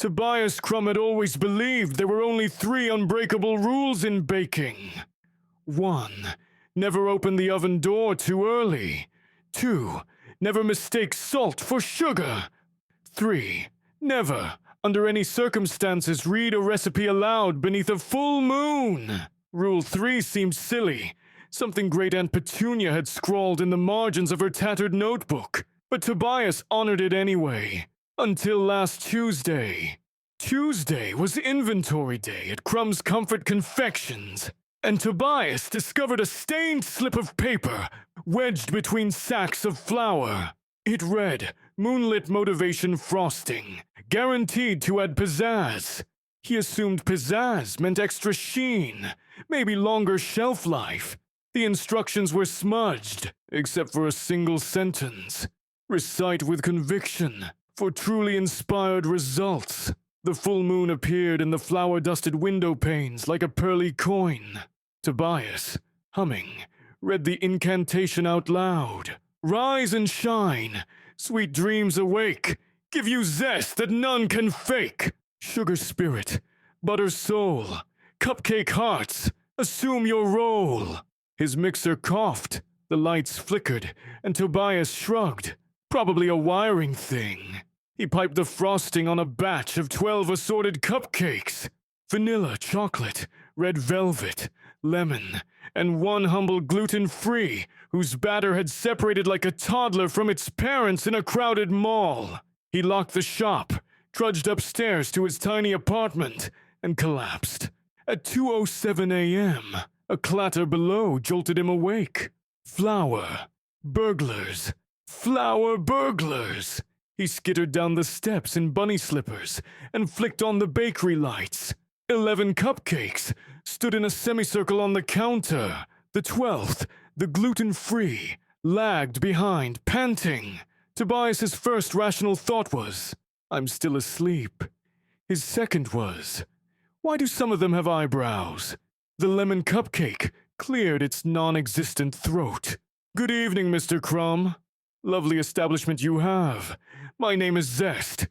Tobias Crumb had always believed there were only 3 unbreakable rules in baking. 1. Never open the oven door too early. 2. Never mistake salt for sugar. 3. Never, under any circumstances, read a recipe aloud beneath a full moon. Rule 3 seemed silly, something Great Aunt Petunia had scrawled in the margins of her tattered notebook, but Tobias honored it anyway. Until last Tuesday. Tuesday was inventory day at Crumb's Comfort Confections, and Tobias discovered a stained slip of paper wedged between sacks of flour. It read, "Moonlit Motivation Frosting, guaranteed to add pizzazz." He assumed pizzazz meant extra sheen, maybe longer shelf life. The instructions were smudged, except for a single sentence. "Recite with conviction. For truly inspired results." The full moon appeared in the flour-dusted window panes like a pearly coin. Tobias, humming, read the incantation out loud. "Rise and shine, sweet dreams awake, give you zest that none can fake. Sugar spirit, butter soul, cupcake hearts, assume your role." His mixer coughed, the lights flickered, and Tobias shrugged. Probably a wiring thing. He piped the frosting on a batch of 12 assorted cupcakes. Vanilla, chocolate, red velvet, lemon, and one humble gluten-free, whose batter had separated like a toddler from its parents in a crowded mall. He locked the shop, trudged upstairs to his tiny apartment, and collapsed. At 2:07 a.m., a clatter below jolted him awake. Flour. Burglars. Flour burglars. He skittered down the steps in bunny slippers and flicked on the bakery lights. 11 cupcakes stood in a semicircle on the counter. The 12th, the gluten-free, lagged behind, panting. Tobias's first rational thought was, "I'm still asleep." His second was, "Why do some of them have eyebrows?" The lemon cupcake cleared its non-existent throat. "Good evening, Mr. Crumb. Lovely establishment you have. My name is Zest.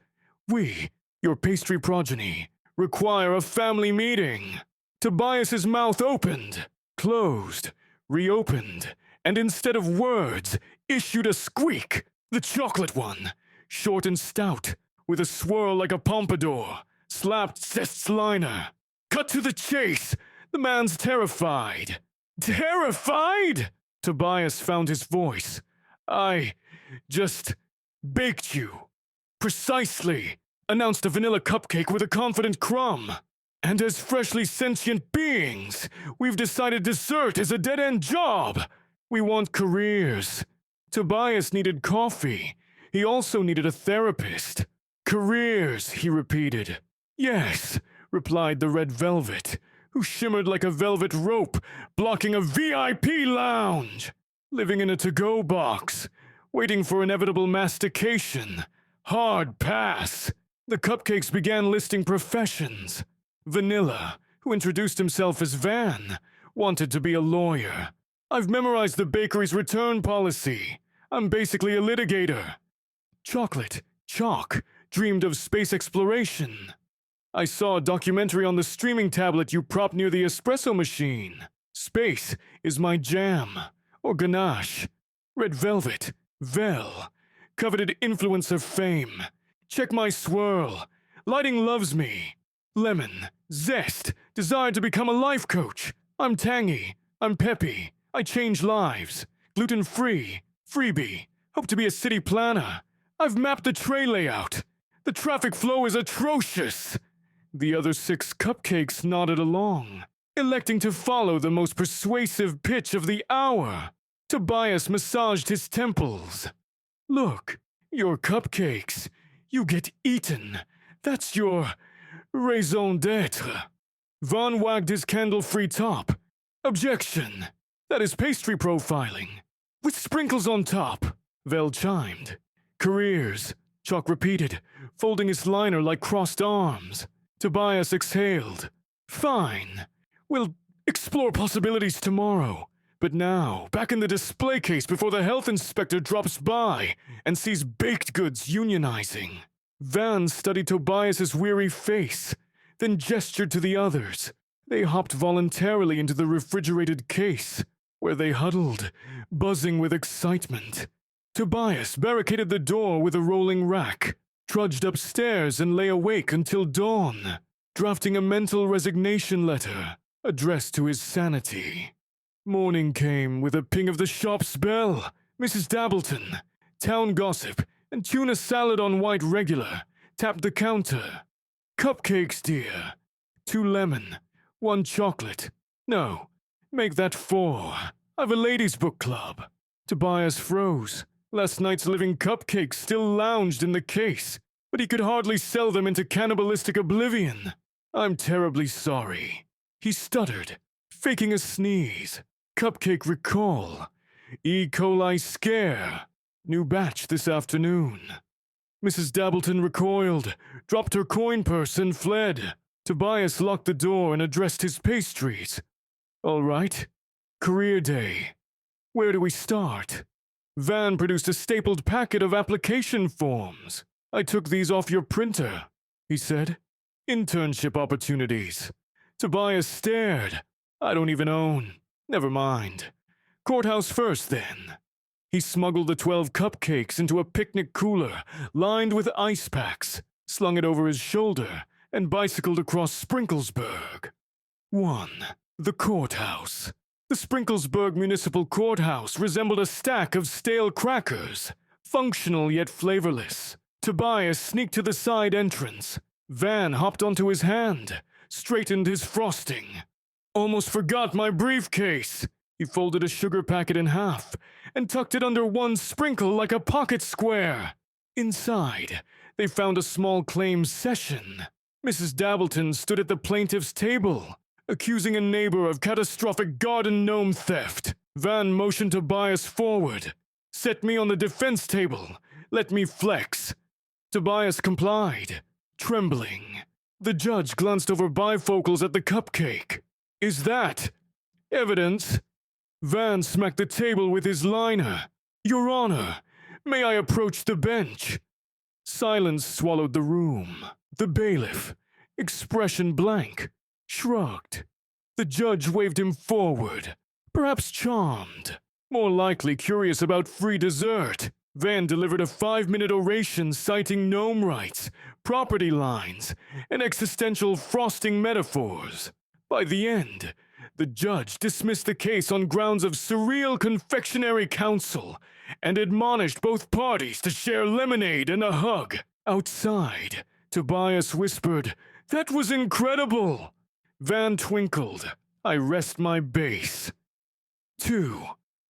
We, your pastry progeny, require a family meeting." Tobias's mouth opened, closed, reopened, and instead of words, issued a squeak. The chocolate one, short and stout, with a swirl like a pompadour, slapped Zest's liner. Cut to the chase. The man's terrified. Terrified? Tobias found his voice. "I just baked you." "Precisely," announced a vanilla cupcake with a confident crumb. "And as freshly sentient beings, we've decided dessert is a dead-end job. We want careers." Tobias needed coffee. He also needed a therapist. "Careers," he repeated. "Yes," replied the red velvet, who shimmered like a velvet rope, blocking a VIP lounge. "Living in a to-go box, waiting for inevitable mastication. Hard pass." The cupcakes began listing professions. Vanilla, who introduced himself as Van, wanted to be a lawyer. "I've memorized the bakery's return policy. I'm basically a litigator." Chocolate, Chalk, dreamed of space exploration. "I saw a documentary on the streaming tablet you propped near the espresso machine. Space is my jam." Or ganache. Red velvet, Vel, coveted influencer fame. "Check my swirl. Lighting loves me." Lemon, Zest, desired to become a life coach. "I'm tangy. I'm peppy. I change lives." Gluten-free, freebie. "Hope to be a city planner. I've mapped the tray layout. The traffic flow is atrocious." The other 6 cupcakes nodded along, electing to follow the most persuasive pitch of the hour. Tobias massaged his temples. "Look, your cupcakes. You get eaten. That's your raison d'etre." Vaughn wagged his candle-free top. "Objection. That is pastry profiling. With sprinkles on top," Vel chimed. "Careers," Chalk repeated, folding his liner like crossed arms. Tobias exhaled. "Fine. We'll explore possibilities tomorrow. But now, back in the display case before the health inspector drops by and sees baked goods unionizing." Van studied Tobias's weary face, then gestured to the others. They hopped voluntarily into the refrigerated case, where they huddled, buzzing with excitement. Tobias barricaded the door with a rolling rack, trudged upstairs and lay awake until dawn, drafting a mental resignation letter addressed to his sanity. Morning came with a ping of the shop's bell. Mrs. Dabbleton, town gossip, and tuna salad on white regular tapped the counter. Cupcakes, dear. 2 lemon, 1 chocolate. No, make that 4. I've a ladies' book club. Tobias froze. Last night's living cupcakes still lounged in the case, but he could hardly sell them into cannibalistic oblivion. I'm terribly sorry. He stuttered, faking a sneeze. Cupcake recall. E. coli scare. New batch this afternoon. Mrs. Dabbleton recoiled, dropped her coin purse and fled. Tobias locked the door and addressed his pastries. All right. Career day. Where do we start? Van produced a stapled packet of application forms. I took these off your printer, he said. Internship opportunities. Tobias stared. I don't even own. Never mind. Courthouse first, then. He smuggled the 12 cupcakes into a picnic cooler lined with ice packs, slung it over his shoulder, and bicycled across Sprinklesburg. 1. The courthouse. The Sprinklesburg Municipal Courthouse resembled a stack of stale crackers, functional yet flavorless. Tobias sneaked to the side entrance. Van hopped onto his hand, straightened his frosting. Almost forgot my briefcase. He folded a sugar packet in half and tucked it under one sprinkle like a pocket square. Inside, they found a small claims session. Mrs. Dabbleton stood at the plaintiff's table, accusing a neighbor of catastrophic garden gnome theft. Van motioned Tobias forward. Set me on the defense table. Let me flex. Tobias complied, trembling. The judge glanced over bifocals at the cupcake. Is that evidence? Van smacked the table with his liner. Your Honor, may I approach the bench? Silence swallowed the room. The bailiff, expression blank, shrugged. The judge waved him forward, perhaps charmed, more likely curious about free dessert. Van delivered a 5-minute oration citing gnome rights, property lines, and existential frosting metaphors. By the end, the judge dismissed the case on grounds of surreal confectionery counsel and admonished both parties to share lemonade and a hug. Outside, Tobias whispered, "That was incredible!" Van twinkled. I rest my base. 2.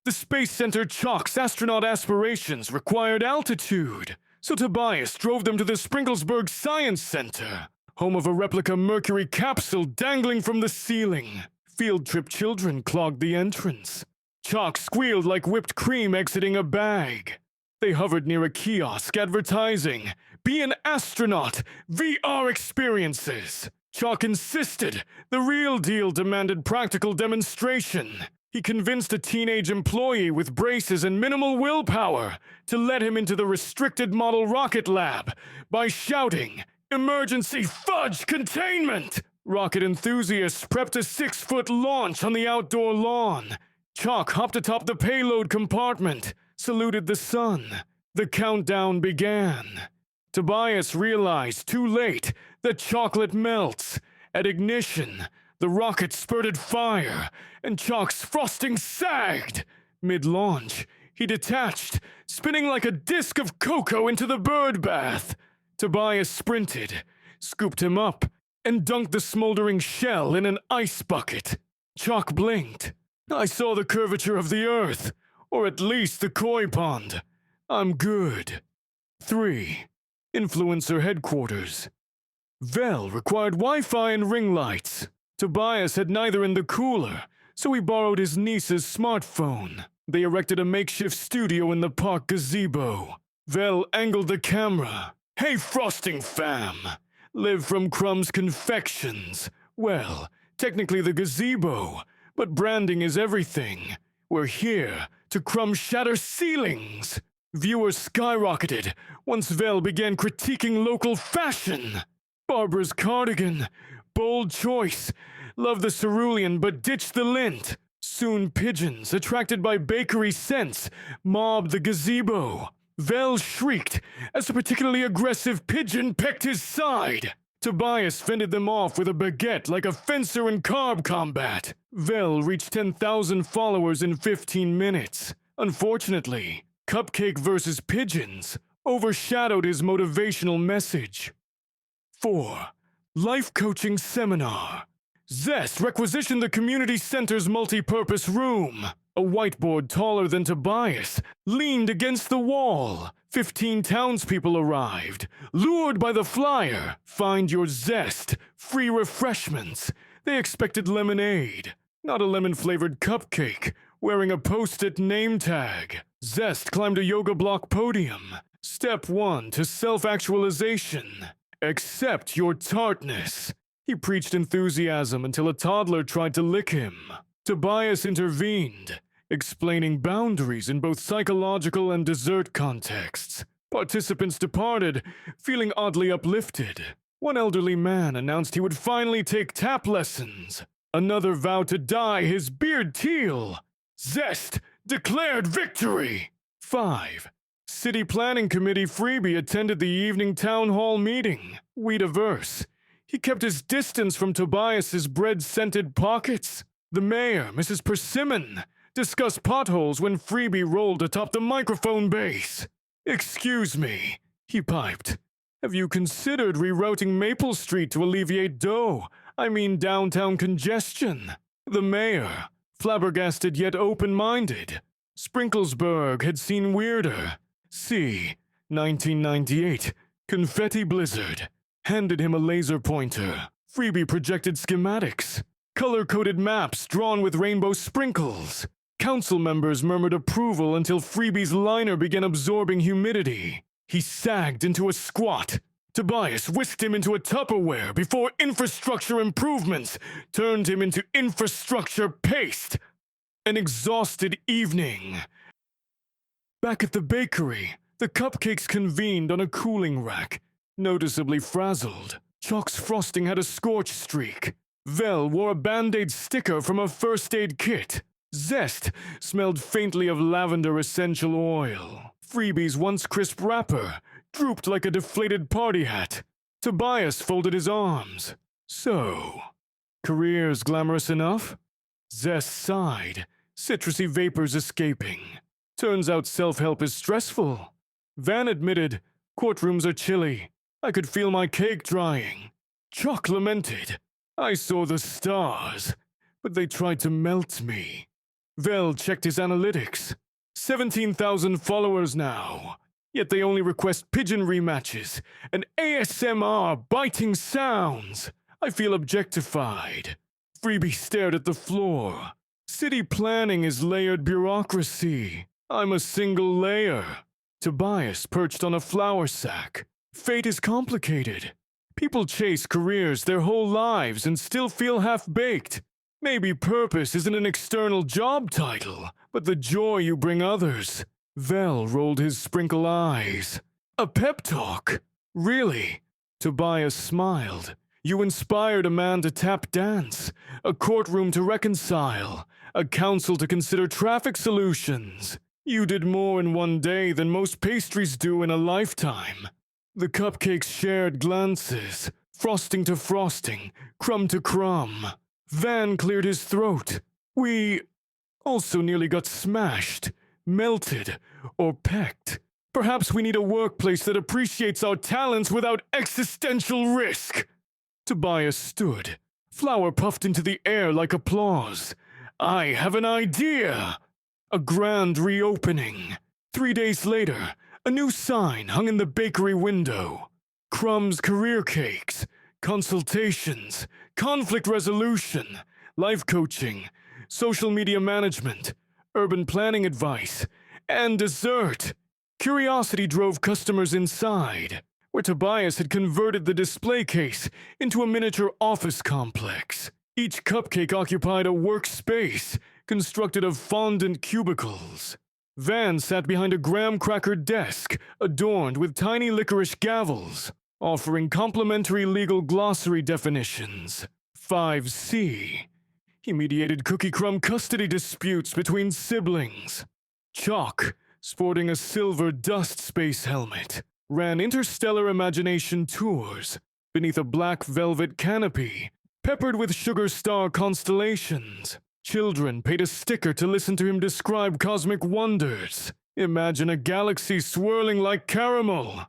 The Space Center Chalk's astronaut aspirations required altitude, so Tobias drove them to the Sprinklesburg Science Center, home of a replica Mercury capsule dangling from the ceiling. Field trip children clogged the entrance. Chalk squealed like whipped cream exiting a bag. They hovered near a kiosk advertising, "Be an astronaut, VR experiences." Chalk insisted. The real deal demanded practical demonstration. He convinced a teenage employee with braces and minimal willpower to let him into the restricted model rocket lab by shouting, "Emergency fudge containment!" Rocket enthusiasts prepped a 6-foot launch on the outdoor lawn. Chalk hopped atop the payload compartment, saluted the sun. The countdown began. Tobias realized too late that chocolate melts. At ignition, the rocket spurted fire, and Chalk's frosting sagged. Mid-launch, he detached, spinning like a disc of cocoa into the bird bath. Tobias sprinted, scooped him up, and dunked the smoldering shell in an ice bucket. Chalk blinked. I saw the curvature of the Earth, or at least the koi pond. I'm good. 3. Influencer headquarters. Vel required Wi-Fi and ring lights. Tobias had neither in the cooler, so he borrowed his niece's smartphone. They erected a makeshift studio in the park gazebo. Vel angled the camera. Hey, frosting fam! Live from Crumb's Confections. Well, technically the gazebo, but branding is everything. We're here to crumb shatter ceilings. Viewers skyrocketed once Vel began critiquing local fashion. Barbara's cardigan, bold choice, loved the cerulean but ditched the lint. Soon pigeons, attracted by bakery scents, mobbed the gazebo. Vel shrieked as a particularly aggressive pigeon pecked his side. Tobias fended them off with a baguette like a fencer in carb combat. Vel reached 10,000 followers in 15 minutes. Unfortunately, Cupcake versus Pigeons overshadowed his motivational message. 4. Life Coaching Seminar. Zest requisitioned the community center's multi-purpose room. A whiteboard taller than Tobias leaned against the wall. 15 townspeople arrived, lured by the flyer. Find your Zest, free refreshments. They expected lemonade, not a lemon-flavored cupcake, wearing a post-it name tag. Zest climbed a yoga block podium. Step 1 to self-actualization. Accept your tartness. He preached enthusiasm until a toddler tried to lick him. Tobias intervened, explaining boundaries in both psychological and dessert contexts. Participants departed, feeling oddly uplifted. One elderly man announced he would finally take tap lessons. Another vowed to dye his beard teal. Zest declared victory! 5. City Planning Committee freebie attended the evening town hall meeting. Weed averse. He kept his distance from Tobias's bread-scented pockets. The mayor, Mrs. Persimmon, discussed potholes when freebie rolled atop the microphone base. "Excuse me," he piped. "Have you considered rerouting Maple Street to alleviate downtown congestion?" The mayor, flabbergasted yet open-minded. Sprinklesburg had seen weirder. See, 1998, confetti blizzard. Handed him a laser pointer. Freebie projected schematics. Color-coded maps drawn with rainbow sprinkles. Council members murmured approval until Freebie's liner began absorbing humidity. He sagged into a squat. Tobias whisked him into a Tupperware before infrastructure improvements turned him into infrastructure paste. An exhausted evening. Back at the bakery, the cupcakes convened on a cooling rack, noticeably frazzled. Chalk's frosting had a scorch streak. Vel wore a Band-Aid sticker from a first aid kit. Zest smelled faintly of lavender essential oil. Freebie's once crisp wrapper drooped like a deflated party hat. Tobias folded his arms. So, careers glamorous enough? Zest sighed, citrusy vapors escaping. Turns out self-help is stressful. Van admitted, courtrooms are chilly. I could feel my cake drying. Chalk lamented, I saw the stars, but they tried to melt me. Vel checked his analytics. 17,000 followers now. Yet they only request pigeon rematches and ASMR biting sounds. I feel objectified. Freebie stared at the floor. City planning is layered bureaucracy. I'm a single layer. Tobias perched on a flour sack. Fate is complicated. People chase careers their whole lives and still feel half-baked. Maybe purpose isn't an external job title, but the joy you bring others. Vel rolled his sprinkle eyes. A pep talk? Really? Tobias smiled. You inspired a man to tap dance, a courtroom to reconcile, a council to consider traffic solutions. You did more in one day than most pastries do in a lifetime. The cupcakes shared glances, frosting to frosting, crumb to crumb. Van cleared his throat. We also nearly got smashed, melted, or pecked. Perhaps we need a workplace that appreciates our talents without existential risk. Tobias stood. Flour puffed into the air like applause. I have an idea. A grand reopening. 3 days later, a new sign hung in the bakery window. Crumb's career cakes, consultations, conflict resolution, life coaching, social media management, urban planning advice, and dessert. Curiosity drove customers inside, where Tobias had converted the display case into a miniature office complex. Each cupcake occupied a workspace constructed of fondant cubicles. Van sat behind a graham cracker desk adorned with tiny licorice gavels, offering complimentary legal glossary definitions. 5C. He mediated cookie crumb custody disputes between siblings. Chalk, sporting a silver dust space helmet, ran interstellar imagination tours beneath a black velvet canopy peppered with sugar star constellations. Children paid a sticker to listen to him describe cosmic wonders. Imagine a galaxy swirling like caramel.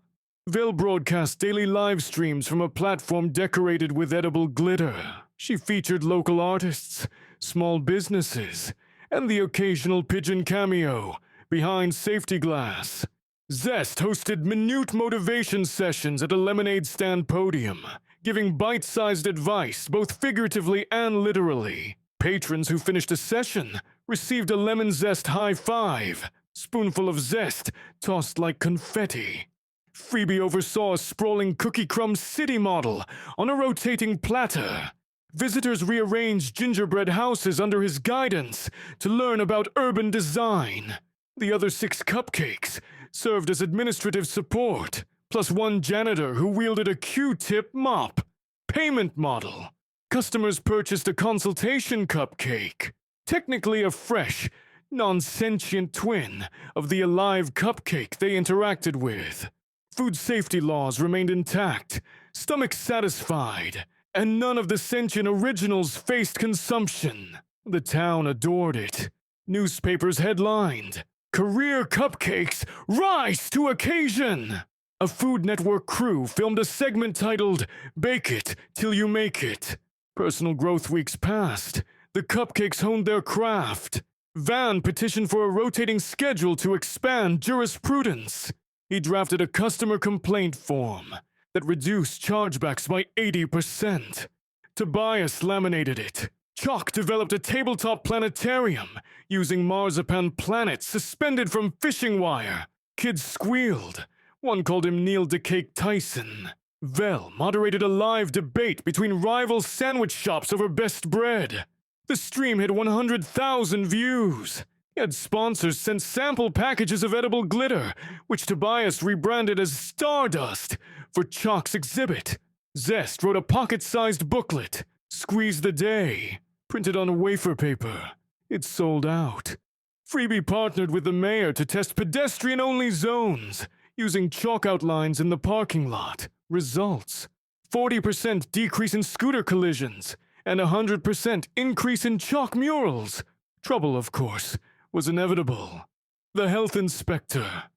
Vel broadcast daily live streams from a platform decorated with edible glitter. She featured local artists, small businesses, and the occasional pigeon cameo behind safety glass. Zest hosted minute motivation sessions at a lemonade stand podium, giving bite-sized advice both figuratively and literally. Patrons who finished a session received a lemon zest high five, spoonful of zest tossed like confetti. Freebie oversaw a sprawling cookie crumb city model on a rotating platter. Visitors rearranged gingerbread houses under his guidance to learn about urban design. The other 6 cupcakes served as administrative support, plus one janitor who wielded a Q-tip mop. Payment model. Customers purchased a consultation cupcake, technically a fresh, non-sentient twin of the alive cupcake they interacted with. Food safety laws remained intact, stomachs satisfied, and none of the sentient originals faced consumption. The town adored it. Newspapers headlined, "Career Cupcakes Rise to Occasion!" A Food Network crew filmed a segment titled, "Bake It Till You Make It." Personal growth weeks passed. The cupcakes honed their craft. Van petitioned for a rotating schedule to expand jurisprudence. He drafted a customer complaint form that reduced chargebacks by 80%. Tobias laminated it. Chalk developed a tabletop planetarium using marzipan planets suspended from fishing wire. Kids squealed. One called him Neil DeCake Tyson. Vel moderated a live debate between rival sandwich shops over best bread. The stream hit 100,000 views. He had sponsors send sample packages of edible glitter, which Tobias rebranded as Stardust for Chalk's exhibit. Zest wrote a pocket-sized booklet, "Squeeze the Day," printed on wafer paper. It sold out. Freebie partnered with the mayor to test pedestrian-only zones, using chalk outlines in the parking lot. Results: 40% decrease in scooter collisions and 100% increase in chalk murals. Trouble, of course, was inevitable. The health inspector.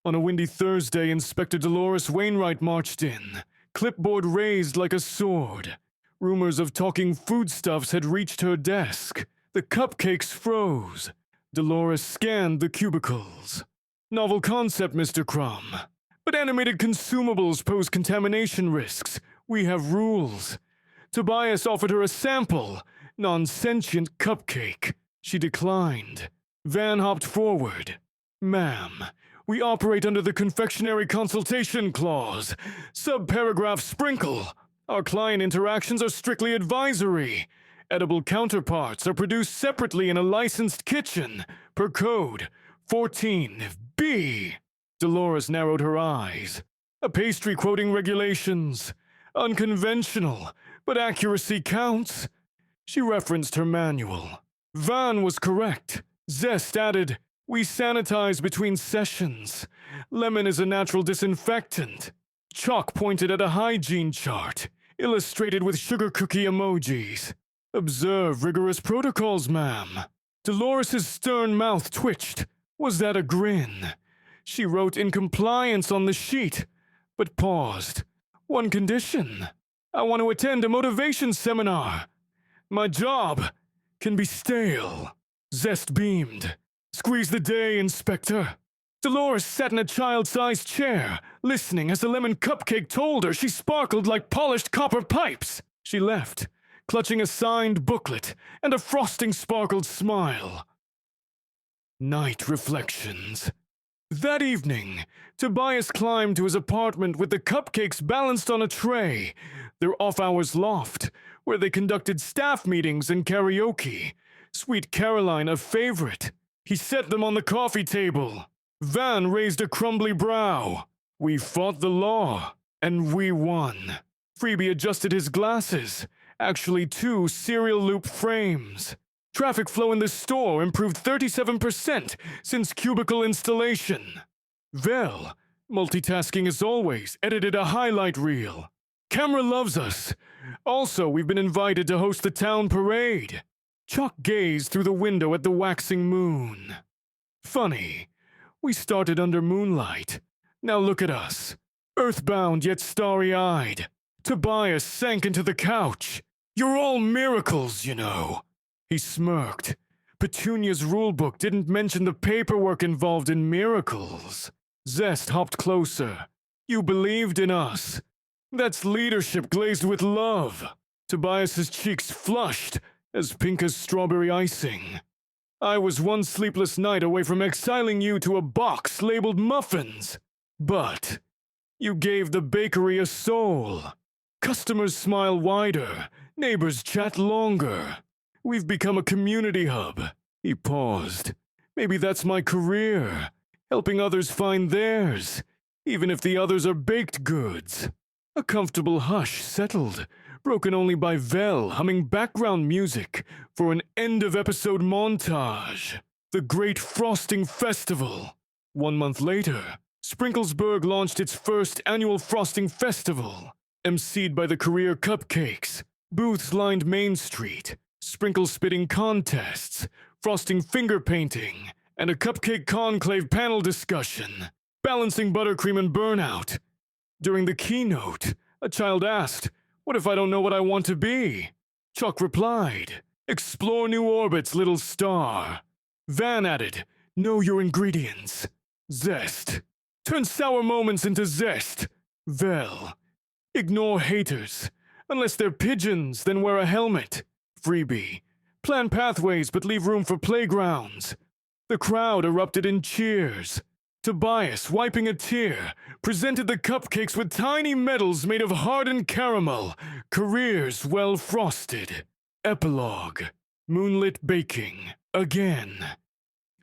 On a windy Thursday, Inspector Dolores Wainwright marched in, clipboard raised like a sword. Rumors of talking foodstuffs had reached her desk. The cupcakes froze. Dolores scanned the cubicles. "Novel concept, Mr. Crumb. But animated consumables pose contamination risks. We have rules." Tobias offered her a sample, non-sentient cupcake. She declined. Van hopped forward. "Ma'am, we operate under the Confectionery Consultation Clause. Subparagraph sprinkle. Our client interactions are strictly advisory. Edible counterparts are produced separately in a licensed kitchen, per code 14B. Dolores narrowed her eyes. "A pastry quoting regulations. Unconventional, but accuracy counts." She referenced her manual. Van was correct. Zest added, "We sanitize between sessions. Lemon is a natural disinfectant." Chalk pointed at a hygiene chart, illustrated with sugar cookie emojis. "Observe rigorous protocols, ma'am." Dolores's stern mouth twitched. Was that a grin? She wrote "in compliance" on the sheet, but paused. "One condition. I want to attend a motivation seminar. My job can be stale." Zest beamed. "Squeeze the day, Inspector." Dolores sat in a child-sized chair, listening as the lemon cupcake told her she sparkled like polished copper pipes. She left, clutching a signed booklet and a frosting-sparkled smile. Night reflections. That evening, Tobias climbed to his apartment with the cupcakes balanced on a tray, their off-hours loft, where they conducted staff meetings and karaoke. Sweet Caroline a favorite. He set them on the coffee table. Van raised a crumbly brow. We fought the law, and we won. Freebie adjusted his glasses, actually 2 serial loop frames. Traffic flow in the store improved 37% since cubicle installation. Vel, multitasking as always, edited a highlight reel. Camera loves us. Also, we've been invited to host the town parade. Chuck gazed through the window at the waxing moon. Funny, we started under moonlight. Now look at us. Earthbound yet starry-eyed. Tobias sank into the couch. You're all miracles, you know. He smirked. Petunia's rulebook didn't mention the paperwork involved in miracles. Zest hopped closer. You believed in us. That's leadership glazed with love. Tobias's cheeks flushed, as pink as strawberry icing. I was one sleepless night away from exiling you to a box labeled muffins. But you gave the bakery a soul. Customers smile wider, neighbors chat longer. We've become a community hub. He paused. Maybe that's my career, helping others find theirs, even if the others are baked goods. A comfortable hush settled, broken only by Vel humming background music for an end-of-episode montage. The Great Frosting Festival. 1 month later, Sprinklesburg launched its first annual Frosting Festival, emceed by the Career Cupcakes. Booths lined Main Street, sprinkle spitting contests, frosting finger painting, and a cupcake conclave panel discussion, balancing buttercream and burnout. During the keynote, a child asked, "What if I don't know what I want to be?" Chuck replied, "Explore new orbits, little star." Van added, "Know your ingredients." Zest. Turn sour moments into zest. Vel. Ignore haters. Unless they're pigeons, then wear a helmet. Freebie. Plan pathways but leave room for playgrounds. The crowd erupted in cheers. Tobias, wiping a tear, presented the cupcakes with tiny medals made of hardened caramel, careers well frosted. Epilogue. Moonlit baking. Again.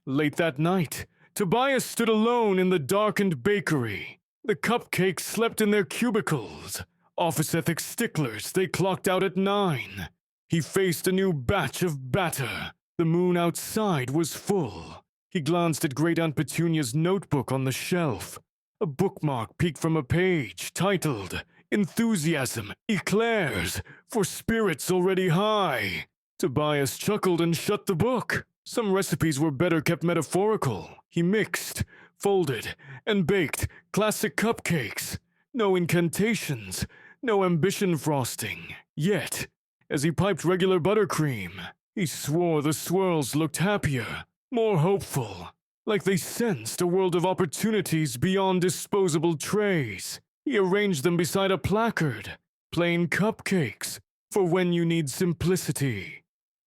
Late that night, Tobias stood alone in the darkened bakery. The cupcakes slept in their cubicles. Office ethics sticklers, they clocked out at 9. He faced a new batch of batter. The moon outside was full. He glanced at Great Aunt Petunia's notebook on the shelf. A bookmark peeked from a page titled, "Enthusiasm, Eclairs, for Spirits Already High." Tobias chuckled and shut the book. Some recipes were better kept metaphorical. He mixed, folded, and baked classic cupcakes. No incantations, no ambition frosting. Yet, as he piped regular buttercream, he swore the swirls looked happier, more hopeful, like they sensed a world of opportunities beyond disposable trays. He arranged them beside a placard, plain cupcakes, for when you need simplicity.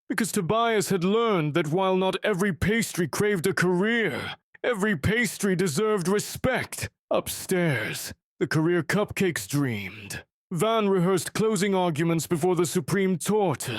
Because Tobias had learned that while not every pastry craved a career, every pastry deserved respect. Upstairs, the Career Cupcakes dreamed. Van rehearsed closing arguments before the supreme torte.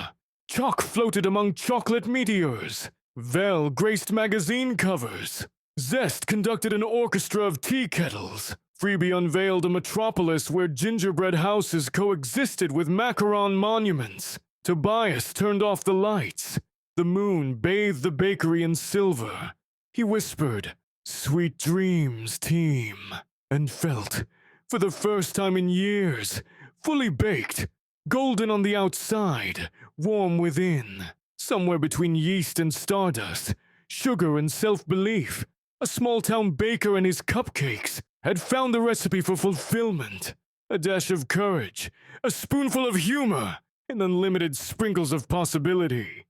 Chalk floated among chocolate meteors. Vel graced magazine covers. Zest conducted an orchestra of tea kettles. Freebie unveiled a metropolis where gingerbread houses coexisted with macaron monuments. Tobias turned off the lights. The moon bathed the bakery in silver. He whispered, "Sweet dreams, team," and felt, for the first time in years, fully baked, golden on the outside, warm within. Somewhere between yeast and stardust, sugar and self-belief, a small-town baker and his cupcakes had found the recipe for fulfillment. A dash of courage, a spoonful of humor, and unlimited sprinkles of possibility.